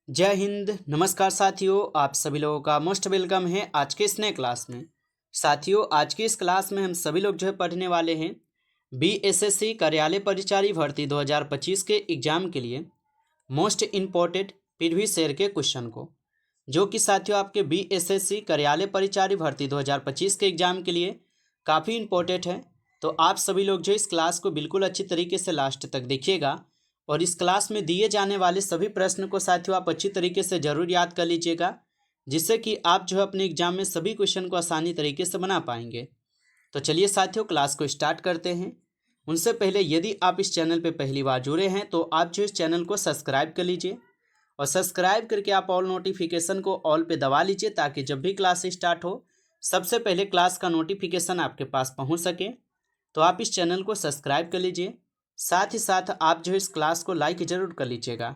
जय हिंद। नमस्कार साथियों, आप सभी लोगों का मोस्ट वेलकम है आज के इस नए क्लास में। साथियों, आज की इस क्लास में हम सभी लोग जो है पढ़ने वाले हैं बीएसएससी कार्यालय परिचारी भर्ती 2025 के एग्जाम के लिए मोस्ट इम्पोर्टेंट प्रीवियस ईयर के क्वेश्चन को, जो कि साथियों आपके बीएसएससी कार्यालय परिचारी भर्ती 2025 के एग्जाम के लिए काफ़ी इम्पोर्टेंट है। तो आप सभी लोग जो इस क्लास को बिल्कुल अच्छी तरीके से लास्ट तक देखिएगा और इस क्लास में दिए जाने वाले सभी प्रश्न को साथियों आप अच्छी तरीके से ज़रूर याद कर लीजिएगा, जिससे कि आप जो है अपने एग्जाम में सभी क्वेश्चन को आसानी तरीके से बना पाएंगे। तो चलिए साथियों, क्लास को स्टार्ट करते हैं। उनसे पहले यदि आप इस चैनल पर पहली बार जुड़े हैं तो आप जो इस चैनल को सब्सक्राइब कर लीजिए और सब्सक्राइब करके आप ऑल नोटिफिकेशन को ऑल पे दबा लीजिए, ताकि जब भी क्लास स्टार्ट हो सबसे पहले क्लास का नोटिफिकेशन आपके पास पहुंच सके। तो आप इस चैनल को सब्सक्राइब कर लीजिए, साथ ही साथ आप जो इस क्लास को लाइक ज़रूर कर लीजिएगा।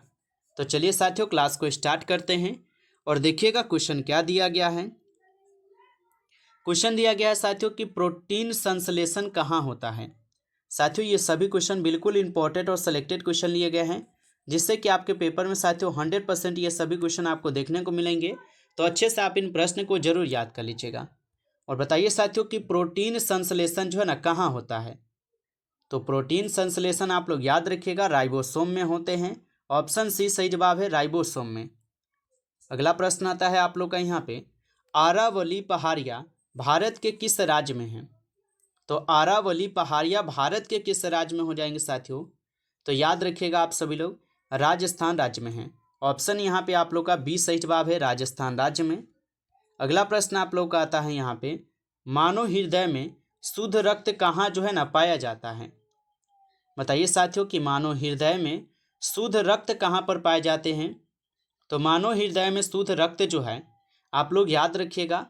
तो चलिए साथियों, क्लास को स्टार्ट करते हैं और देखिएगा क्वेश्चन क्या दिया गया है। क्वेश्चन दिया गया है साथियों कि प्रोटीन संश्लेषण कहाँ होता है। साथियों, ये सभी क्वेश्चन बिल्कुल इंपॉर्टेंट और सिलेक्टेड क्वेश्चन लिए गए हैं, जिससे कि आपके पेपर में साथियों 100% ये सभी क्वेश्चन आपको देखने को मिलेंगे। तो अच्छे से आप इन प्रश्न को जरूर याद कर लीजिएगा और बताइए साथियों कि प्रोटीन संश्लेषण जो है ना कहाँ होता है। तो प्रोटीन संश्लेषण आप लोग याद रखिएगा राइबोसोम में होते हैं। ऑप्शन सी सही जवाब है, राइबोसोम में। अगला प्रश्न आता है आप लोग का यहाँ पे, आरावली पहाड़ियाँ भारत के किस राज्य में हैं। तो आरावली पहाड़ियाँ भारत के किस राज्य में हो जाएंगे साथियों। तो याद रखिएगा आप सभी लोग, राजस्थान राज्य में हैं। ऑप्शन यहाँ पे आप लोग का बी सही जवाब है, राजस्थान राज्य में। अगला प्रश्न आप लोग का आता है यहाँ पे, मानव हृदय में शुद्ध रक्त कहाँ जो है ना पाया जाता है। बताइए साथियों कि मानव हृदय में शुद्ध रक्त कहाँ पर पाए जाते हैं। तो मानव हृदय में शुद्ध रक्त जो है आप लोग याद रखिएगा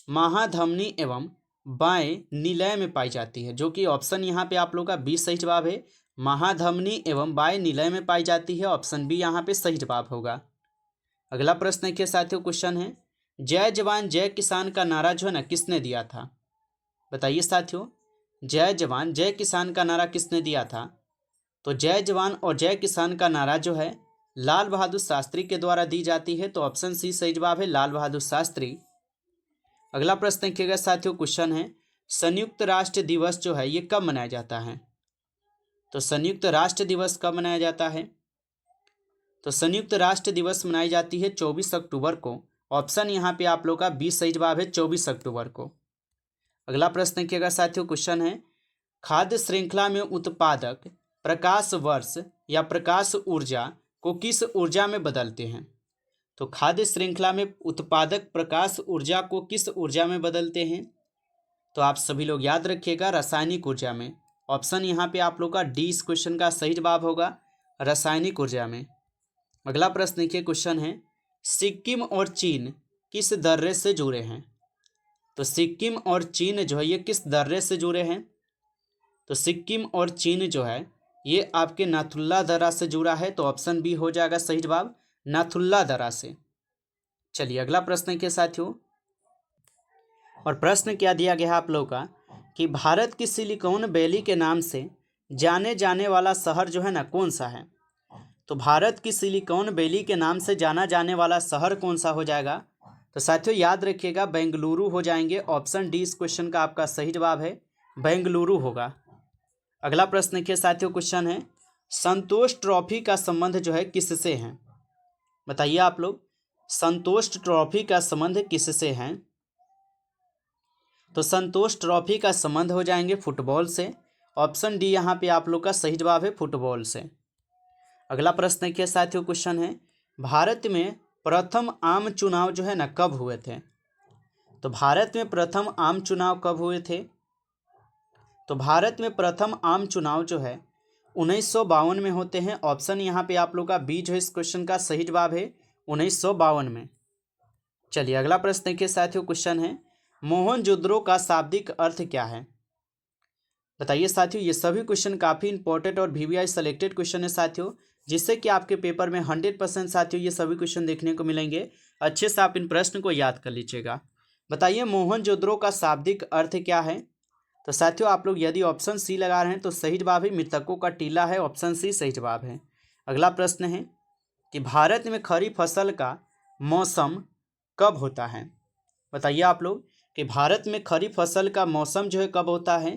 महाधमनी एवं बाएं निलय में पाई जाती है, जो कि ऑप्शन यहाँ पे आप लोग का बी सही जवाब है, महाधमनी एवं बाएं निलय में पाई जाती है। ऑप्शन बी यहाँ पे सही जवाब होगा। अगला प्रश्न देखिए साथियों, क्वेश्चन है जय जवान जय किसान का नारा जो है ना किसने दिया था। बताइए साथियों, जय जवान जय किसान का नारा किसने दिया था। तो जय जवान और जय किसान का नारा जो है लाल बहादुर शास्त्री के द्वारा दी जाती है। तो ऑप्शन सी सही जवाब है, लाल बहादुर शास्त्री। अगला प्रश्न देखिएगा साथियों, क्वेश्चन है संयुक्त राष्ट्र दिवस जो है ये कब मनाया जाता है। तो संयुक्त राष्ट्र दिवस कब मनाया जाता है। तो संयुक्त राष्ट्र दिवस मनाई जाती है 24 अक्टूबर को। ऑप्शन यहाँ पे आप लोग का 20 सही जवाब है, 24 अक्टूबर को। अगला प्रश्न देखिएगा साथियों, क्वेश्चन है खाद्य श्रृंखला में उत्पादक प्रकाश वर्ष या प्रकाश ऊर्जा को किस ऊर्जा में बदलते हैं। तो खाद्य श्रृंखला में उत्पादक प्रकाश ऊर्जा को किस ऊर्जा में बदलते हैं। तो आप सभी लोग याद रखिएगा रासायनिक ऊर्जा में। ऑप्शन यहाँ पे आप लोग का डी इस क्वेश्चन का सही जवाब होगा, रासायनिक ऊर्जा में। अगला प्रश्न देखिए, क्वेश्चन है सिक्किम और चीन किस दर्रे से जुड़े हैं। तो सिक्किम और चीन जो है ये किस दर्रे से जुड़े हैं। तो सिक्किम और चीन जो है ये आपके नाथुल्ला दर्रा से जुड़ा है। तो ऑप्शन बी हो जाएगा सही जवाब, नाथुल्ला दर्रा से। चलिए अगला प्रश्न के साथियों, और प्रश्न क्या दिया गया है आप लोगों का कि भारत की सिलिकॉन वैली के नाम से जाने जाने वाला शहर जो है ना कौन सा है। तो भारत की सिलिकॉन वैली के नाम से जाना जाने वाला शहर कौन सा हो जाएगा। तो साथियों याद रखिएगा बेंगलुरु हो जाएंगे। ऑप्शन डी इस क्वेश्चन का आपका सही जवाब है, बेंगलुरु होगा। अगला प्रश्न देखिए साथियों, क्वेश्चन है संतोष ट्रॉफी का संबंध जो है किससे है। बताइए आप लोग, संतोष ट्रॉफी का संबंध किससे है। तो संतोष ट्रॉफी का संबंध हो जाएंगे फुटबॉल से। ऑप्शन डी यहाँ पे आप लोग का सही जवाब है, फुटबॉल से। अगला प्रश्न देखिए साथियों, क्वेश्चन है भारत में प्रथम आम चुनाव जो है ना कब हुए थे। तो भारत में प्रथम आम चुनाव कब हुए थे। तो भारत में प्रथम आम चुनाव जो है 1952 में होते हैं। ऑप्शन यहाँ पे आप लोग का बी जो है इस क्वेश्चन का सही जवाब है, 1952 में। चलिए अगला प्रश्न देखिए साथियों, क्वेश्चन है मोहनजोदड़ो का शाब्दिक अर्थ क्या है। बताइए साथियों, ये सभी क्वेश्चन काफ़ी इंपॉर्टेंट और वीवीआई सेलेक्टेड क्वेश्चन है साथियों, जिससे कि आपके पेपर में 100% साथियों ये सभी क्वेश्चन देखने को मिलेंगे। अच्छे से आप इन प्रश्न को याद कर लीजिएगा। बताइए मोहनजोदड़ो का शाब्दिक अर्थ क्या है। तो साथियों आप लोग यदि ऑप्शन सी लगा रहे हैं तो सही जवाब है मृतकों का टीला है। ऑप्शन सी सही जवाब है। अगला प्रश्न है कि भारत में खरीफ फसल का मौसम कब होता है। बताइए आप लोग कि भारत में खरीफ फसल का मौसम जो है कब होता है।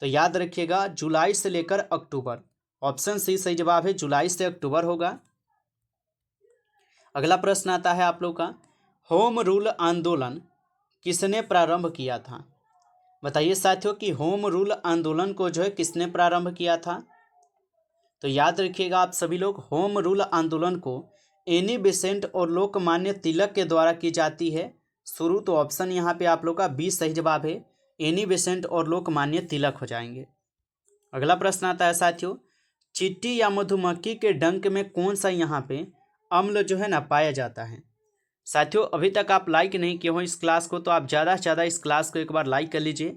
तो याद रखिएगा जुलाई से लेकर अक्टूबर। ऑप्शन सी सही जवाब है, जुलाई से अक्टूबर होगा। अगला प्रश्न आता है आप लोग का, होम रूल आंदोलन किसने प्रारंभ किया था। बताइए साथियों कि होम रूल आंदोलन को जो है किसने प्रारंभ किया था। तो याद रखिएगा आप सभी लोग, होम रूल आंदोलन को एनी बेसेंट और लोकमान्य तिलक के द्वारा की जाती है शुरू। तो ऑप्शन यहाँ पे आप लोग का बी सही जवाब है, एनी बेसेंट और लोकमान्य तिलक हो जाएंगे। अगला प्रश्न आता है साथियों, चींटी या मधुमक्खी के डंक में कौन सा यहाँ पे अम्ल जो है ना पाया जाता है। साथियों अभी तक आप लाइक नहीं किए हो इस क्लास को, तो आप ज़्यादा से ज़्यादा इस क्लास को एक बार लाइक कर लीजिए।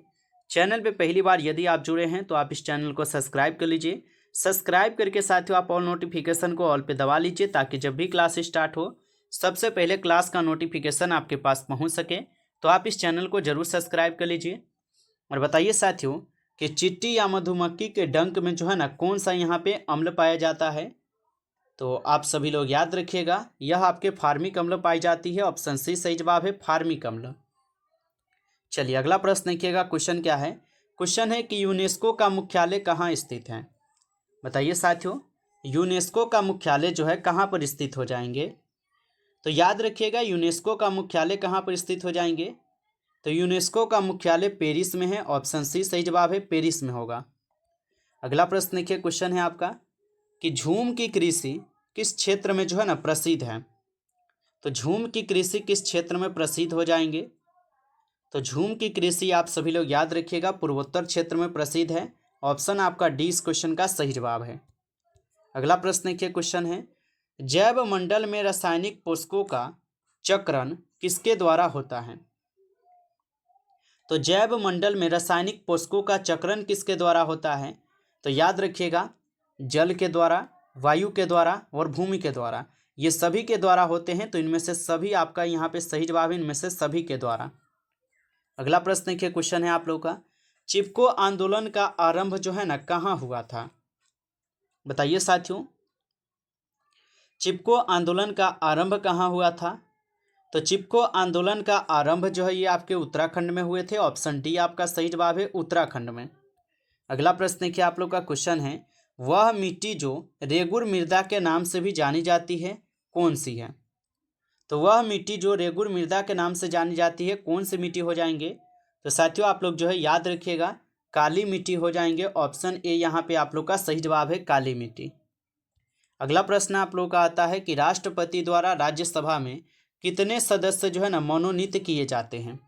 चैनल पे पहली बार यदि आप जुड़े हैं तो आप इस चैनल को सब्सक्राइब कर लीजिए। सब्सक्राइब करके साथियों आप ऑल नोटिफिकेशन को ऑल पे दबा लीजिए, ताकि जब भी क्लास स्टार्ट हो सबसे पहले क्लास का नोटिफिकेशन आपके पास पहुंच सके। तो आप इस चैनल को जरूर सब्सक्राइब कर लीजिए। और बताइए साथियों कि चींटी या मधुमक्खी के डंक में जो है ना कौन सा यहाँ पे अम्ल पाया जाता है। तो आप सभी लोग याद रखिएगा, यह आपके फार्मिक अम्ल पाई जाती है। ऑप्शन सी सही जवाब है, फार्मिक अम्ल। चलिए अगला प्रश्न देखिएगा, क्वेश्चन क्या है। क्वेश्चन है कि यूनेस्को का मुख्यालय कहाँ स्थित है। बताइए साथियों यूनेस्को का मुख्यालय जो है कहाँ पर स्थित हो जाएंगे। तो याद रखिएगा यूनेस्को का मुख्यालय कहाँ पर स्थित हो जाएंगे। तो यूनेस्को का मुख्यालय पेरिस में है। ऑप्शन सी सही जवाब है, पेरिस में होगा। अगला प्रश्न देखिए, क्वेश्चन है आपका कि झूम की कृषि किस क्षेत्र में जो है ना प्रसिद्ध है। तो झूम की कृषि किस क्षेत्र में प्रसिद्ध हो जाएंगे। तो झूम की कृषि आप सभी लोग याद रखिएगा पूर्वोत्तर क्षेत्र में प्रसिद्ध है। ऑप्शन आपका डी इस क्वेश्चन का सही जवाब है। अगला प्रश्न देखिए, क्वेश्चन है जैव मंडल में रासायनिक पोषकों का चक्रण किसके द्वारा होता है। तो जैव मंडल में रासायनिक पोषकों का चक्रण किसके द्वारा होता है। तो याद रखिएगा जल के द्वारा, वायु के द्वारा और भूमि के द्वारा, ये सभी के द्वारा होते हैं। तो इनमें से सभी आपका यहाँ पे सही जवाब है, इनमें से सभी के द्वारा। अगला प्रश्न देखिए, क्वेश्चन है आप लोग का चिपको आंदोलन का आरंभ जो है ना कहाँ हुआ था। बताइए साथियों चिपको आंदोलन का आरंभ कहाँ हुआ था। तो चिपको आंदोलन का आरंभ जो है ये आपके उत्तराखंड में हुए थे। ऑप्शन डी आपका सही जवाब है, उत्तराखंड में। अगला प्रश्न देखिए आप लोग का, क्वेश्चन है वह मिट्टी जो रेगुर मृदा के नाम से भी जानी जाती है कौन सी है। तो वह मिट्टी जो रेगुर मृदा के नाम से जानी जाती है कौन सी मिट्टी हो जाएंगे। तो साथियों आप लोग जो है याद रखिएगा काली मिट्टी हो जाएंगे। ऑप्शन ए यहाँ पे आप लोग का सही जवाब है, काली मिट्टी। अगला प्रश्न आप लोग का आता है कि राष्ट्रपति द्वारा राज्यसभा में कितने सदस्य जो है ना मनोनीत किए जाते हैं।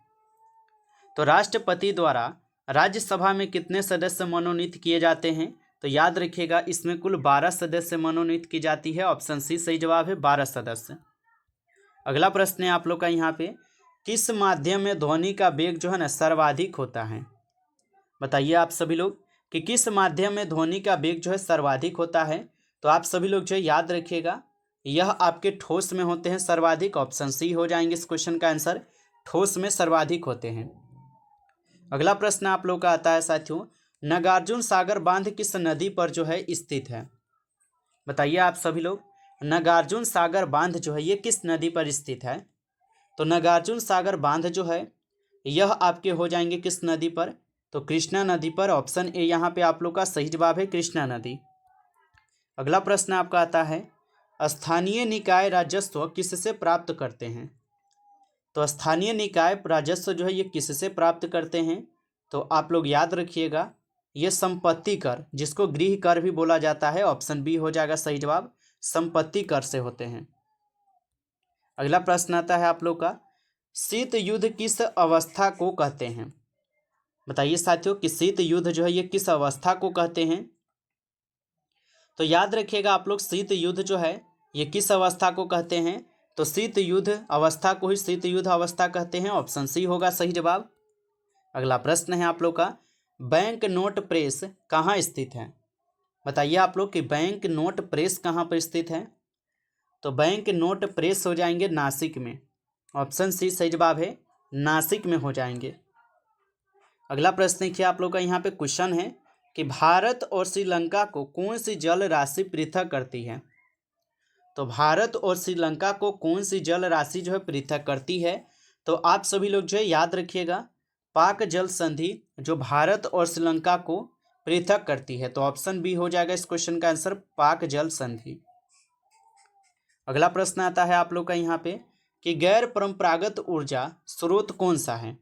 तो राष्ट्रपति द्वारा राज्यसभा में कितने सदस्य मनोनीत किए जाते हैं। तो याद रखिएगा इसमें कुल 12 सदस्य मनोनीत की जाती है। ऑप्शन सी सही जवाब है, 12 सदस्य। अगला प्रश्न है आप लोग का यहाँ पे किस माध्यम में ध्वनि का वेग जो है ना सर्वाधिक होता है। बताइए आप सभी लोग कि किस माध्यम में ध्वनि का वेग जो है सर्वाधिक होता है। तो आप सभी लोग जो है याद रखिएगा यह आपके ठोस में होते हैं सर्वाधिक। ऑप्शन सी हो जाएंगे इस क्वेश्चन का आंसर, ठोस में सर्वाधिक होते हैं। अगला प्रश्न आप लोग का आता है साथियों नागार्जुन सागर बांध किस नदी पर जो है स्थित है। बताइए आप सभी लोग नागार्जुन सागर बांध जो है ये किस नदी पर स्थित है। तो नागार्जुन सागर बांध जो है यह आपके हो जाएंगे किस नदी पर। तो कृष्णा नदी पर। ऑप्शन ए यहाँ पे आप लोग का सही जवाब है, कृष्णा नदी। अगला प्रश्न आपका आता है स्थानीय निकाय राजस्व किससे प्राप्त करते हैं। तो स्थानीय निकाय राजस्व जो है ये किससे प्राप्त करते हैं। तो आप लोग याद रखिएगा ये संपत्ति कर, जिसको गृह कर भी बोला जाता है। ऑप्शन बी हो जाएगा सही जवाब, संपत्ति कर से होते हैं। अगला प्रश्न आता है आप लोग का शीत युद्ध किस अवस्था को कहते हैं। बताइए साथियों कि शीत युद्ध जो है ये किस अवस्था को कहते हैं। तो याद रखिएगा आप लोग शीत युद्ध जो है ये किस अवस्था को कहते हैं। तो शीत युद्ध अवस्था को ही शीत युद्ध अवस्था कहते हैं। ऑप्शन सी होगा सही जवाब। अगला प्रश्न है आप लोग का बैंक नोट प्रेस कहाँ स्थित है। बताइए आप लोग कि बैंक नोट प्रेस कहाँ पर स्थित है। तो बैंक नोट प्रेस हो जाएंगे नासिक में। ऑप्शन सी सही जवाब है, नासिक में हो जाएंगे। अगला प्रश्न देखिए आप लोग का यहाँ पे क्वेश्चन है कि भारत और श्रीलंका को कौन सी जल राशि पृथक करती है। तो भारत और श्रीलंका को कौन सी जल राशि जो है पृथक करती है? तो आप सभी लोग जो है याद रखिएगा, पाक जल संधि जो भारत और श्रीलंका को पृथक करती है। तो ऑप्शन बी हो जाएगा इस क्वेश्चन का आंसर, पाक जल संधि। अगला प्रश्न आता है आप लोग का यहाँ पे कि गैर परंपरागत ऊर्जा स्रोत कौन सा है?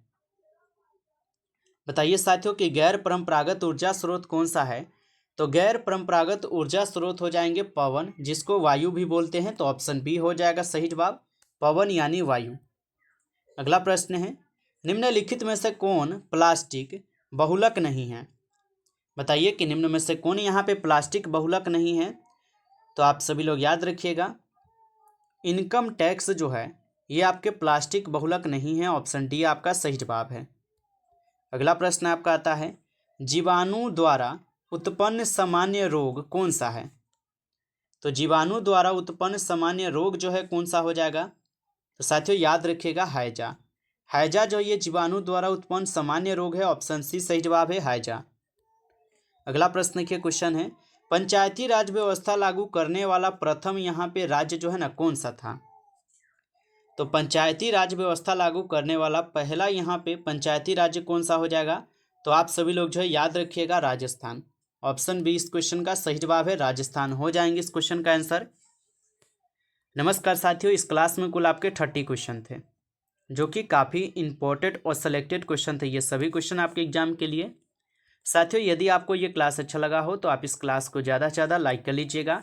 बताइए साथियों कि गैर परंपरागत ऊर्जा स्रोत कौन सा है? तो गैर परंपरागत ऊर्जा स्रोत हो जाएंगे पवन, जिसको वायु भी बोलते हैं। तो ऑप्शन बी हो जाएगा सही जवाब, पवन यानी वायु। अगला प्रश्न है, निम्नलिखित में से कौन प्लास्टिक बहुलक नहीं है? बताइए कि निम्न में से कौन यहाँ पे प्लास्टिक बहुलक नहीं है? तो आप सभी लोग याद रखिएगा, इनकम टैक्स जो है ये आपके प्लास्टिक बहुलक नहीं है। ऑप्शन डी आपका सही जवाब है। अगला प्रश्न आपका आता है, जीवाणु द्वारा उत्पन्न सामान्य रोग कौन सा है? तो जीवाणु द्वारा उत्पन्न सामान्य रोग जो है कौन सा हो जाएगा? तो साथियों याद रखिएगा, हैजा। हैजा जो ये जीवाणु द्वारा उत्पन्न सामान्य रोग है। ऑप्शन सी सही जवाब है, हैजा। अगला प्रश्न के क्वेश्चन है, पंचायती राज व्यवस्था लागू करने वाला प्रथम यहाँ पे राज्य जो है ना कौन सा था? तो पंचायती राज व्यवस्था लागू करने वाला पहला यहाँ पे पंचायती राज्य कौन सा हो जाएगा? तो आप सभी लोग जो है याद रखिएगा, राजस्थान। ऑप्शन बी इस क्वेश्चन का सही जवाब है, राजस्थान हो जाएंगे इस क्वेश्चन का आंसर। नमस्कार साथियों, इस क्लास में कुल आपके 30 क्वेश्चन थे, जो कि काफ़ी इंपॉर्टेंट और सेलेक्टेड क्वेश्चन थे। ये सभी क्वेश्चन आपके एग्जाम के लिए। साथियों यदि आपको ये क्लास अच्छा लगा हो तो आप इस क्लास को ज़्यादा से ज़्यादा लाइक कर लीजिएगा।